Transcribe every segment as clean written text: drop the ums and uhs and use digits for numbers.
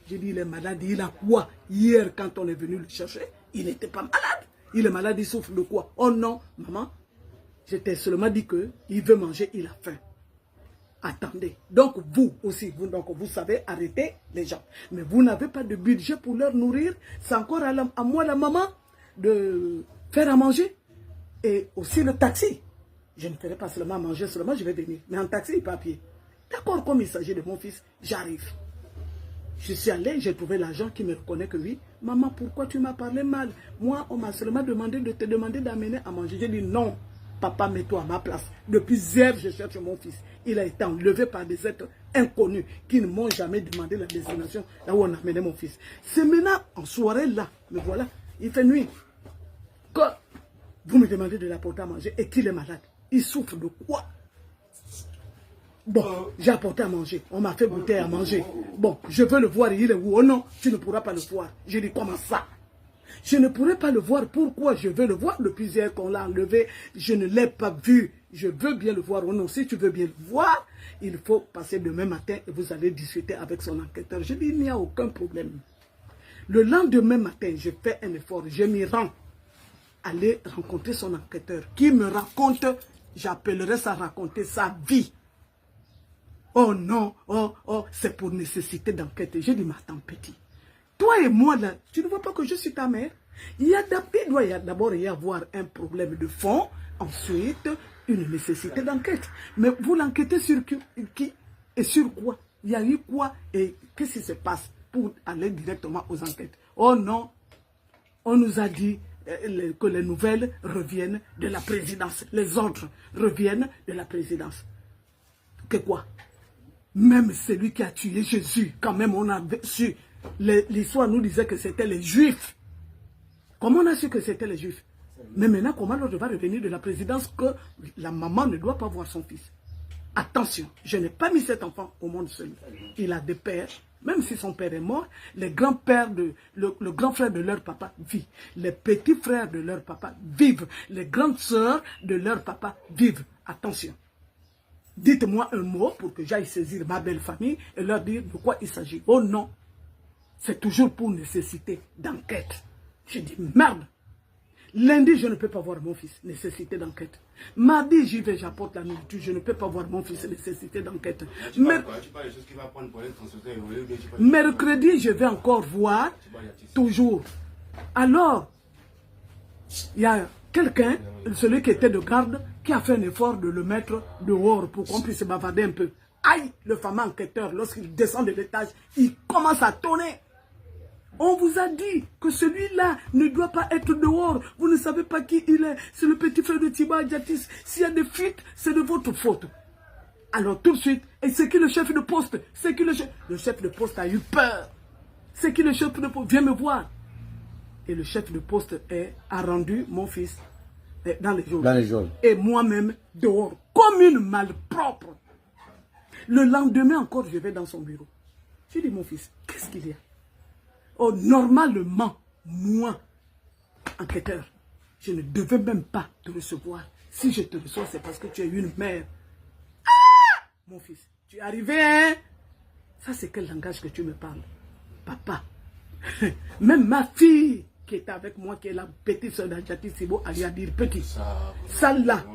J'ai dit, il est malade. Il a quoi? Hier, quand on est venu le chercher, il n'était pas malade. Il est malade, il souffre de quoi? Oh non, maman. Je t'ai seulement dit qu'il veut manger, il a faim. Attendez. Donc, vous aussi, vous savez arrêter les gens. Mais vous n'avez pas de budget pour leur nourrir. C'est encore à moi, la maman, de faire à manger. Et aussi le taxi. Je ne ferai pas seulement manger, seulement je vais venir. Mais en taxi, pas à pied. D'accord, comme il s'agit de mon fils, j'arrive. Je suis allé, j'ai trouvé l'agent qui me reconnaît que oui. Maman, pourquoi tu m'as parlé mal? Moi, on m'a seulement demandé de te demander d'amener à manger. J'ai dit non, papa, mets-toi à ma place. Depuis hier, je cherche mon fils. Il a été enlevé par des êtres inconnus qui ne m'ont jamais demandé la destination là où on a amené mon fils. C'est maintenant, en soirée là, me voilà, il fait nuit. Que vous me demandez de l'apporter à manger et qu'il est malade. Il souffre de quoi? Bon, j'ai apporté à manger. On m'a fait goûter à manger. Bon, je veux le voir. Il est où? Oh non, tu ne pourras pas le voir. Je dis, comment ça? Je ne pourrai pas le voir. Pourquoi je veux le voir? Depuis hier qu'on l'a enlevé, je ne l'ai pas vu. Je veux bien le voir. Oh non, si tu veux bien le voir, il faut passer demain matin et vous allez discuter avec son enquêteur. Je dis, il n'y a aucun problème. Le lendemain matin, je fais un effort. Je m'y rends. Aller rencontrer son enquêteur qui me raconte, j'appellerai ça raconter sa vie. Oh non, c'est pour nécessité d'enquête. J'ai dit, mais attends, petit. Toi et moi, là, tu ne vois pas que je suis ta mère? Il doit d'abord y avoir un problème de fond, ensuite, une nécessité d'enquête. Mais vous l'enquêtez sur qui et sur quoi? Il y a eu quoi et qu'est-ce qui se passe pour aller directement aux enquêtes? Oh non, on nous a dit que les nouvelles reviennent de la présidence. Les ordres reviennent de la présidence. Que quoi? Même celui qui a tué Jésus, quand même on a su, l'histoire nous disait que c'était les Juifs. Comment on a su que c'était les Juifs? Mais maintenant, comment l'ordre va revenir de la présidence que la maman ne doit pas voir son fils? Attention, je n'ai pas mis cet enfant au monde seul. Il a des pères. Même si son père est mort, les grands-pères le grand frère de leur papa vit. Les petits frères de leur papa vivent. Les grandes sœurs de leur papa vivent. Attention. Dites-moi un mot pour que j'aille saisir ma belle famille et leur dire de quoi il s'agit. Oh non. C'est toujours pour nécessité d'enquête. Je dis merde. Lundi, je ne peux pas voir mon fils. Nécessité d'enquête. Mardi, j'y vais, j'apporte la nourriture. Je ne peux pas voir mon fils. Nécessité d'enquête. Mercredi, je vais encore voir. Toujours. Alors, il y a quelqu'un, celui qui était de garde, qui a fait un effort de le mettre dehors pour qu'on puisse se bavarder un peu. Aïe, le fameux enquêteur, lorsqu'il descend de l'étage, il commence à tonner. On vous a dit que celui-là ne doit pas être dehors. Vous ne savez pas qui il est. C'est le petit frère de Thibaut Adjatis. S'il y a des fuites, c'est de votre faute. Alors tout de suite, et c'est qui le chef de poste? C'est qui le chef de poste a eu peur. C'est qui le chef de poste? Viens me voir. Et le chef de poste a rendu mon fils dans les jours. Et moi-même dehors, comme une malpropre. Le lendemain encore, je vais dans son bureau. Je dis, mon fils, qu'est-ce qu'il y a? Oh, normalement, moi, enquêteur, je ne devais même pas te recevoir. Si je te reçois, c'est parce que tu es une mère. Ah! Mon fils, tu es arrivé, hein? Ça, c'est quel langage que tu me parles? Papa. Même ma fille qui était avec moi, qui est la petite soeur d'Adjatis Thibaut, elle lui a dit, petit. Ça là,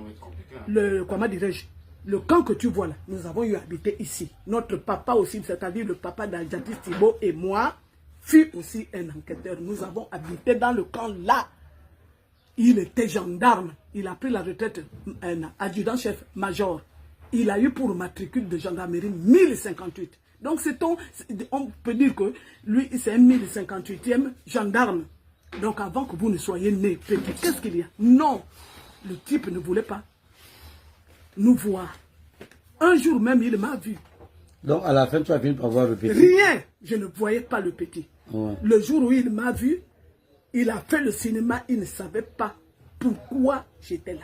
comment dirais-je? Le camp que tu vois là, nous avons eu à habiter ici. Notre papa aussi, c'est-à-dire le papa d'Adjatis Thibaut et moi, fut aussi un enquêteur. Nous avons habité dans le camp là. Il était gendarme. Il a pris la retraite, un adjudant-chef major. Il a eu pour matricule de gendarmerie 1058. Donc on peut dire que lui, c'est un 1058e gendarme. Donc avant que vous ne soyez né, petit, qu'est-ce qu'il y a? Non, le type ne voulait pas nous voir. Un jour même, il m'a vu. Donc à la fin, tu as fini par voir le petit? Rien, je ne voyais pas le petit. Ouais. Le jour où il m'a vu, il a fait le cinéma, il ne savait pas pourquoi j'étais là.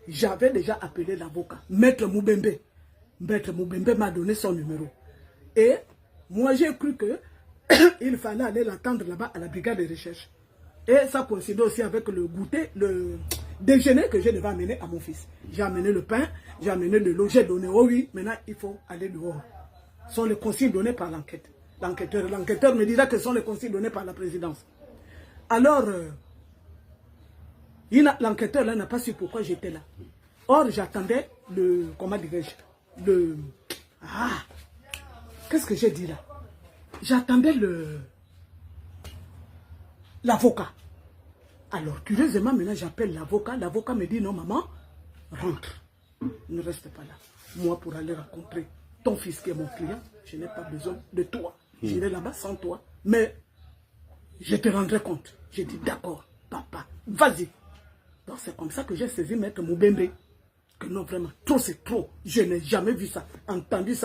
J'avais déjà appelé l'avocat, Maître Moubembe. Maître Moubembe m'a donné son numéro. Et moi j'ai cru que il fallait aller l'attendre là-bas à la brigade de recherche. Et ça coïncidait aussi avec le goûter, le déjeuner que je devais amener à mon fils. J'ai amené le pain, j'ai amené de l'eau, j'ai donné, oh oui, maintenant il faut aller dehors. Ce sont les consignes données par l'enquête. l'enquêteur. L'enquêteur me dira que ce sont les consignes données par la présidence. Alors, l'enquêteur là n'a pas su pourquoi j'étais là. Or, j'attendais le... Comment dirais-je? Qu'est-ce que j'ai dit là? J'attendais l'avocat. Alors, curieusement, maintenant, j'appelle l'avocat. L'avocat me dit, non, maman, rentre. Ne reste pas là. Moi, pour aller rencontrer ton fils qui est mon client, je n'ai pas besoin de toi. J'irai là-bas sans toi. Mais je te rendrai compte. J'ai dit, d'accord, papa, vas-y. Donc, c'est comme ça que j'ai saisi Maître Moubembe. Que non, vraiment, trop c'est trop. Je n'ai jamais vu ça, entendu ça.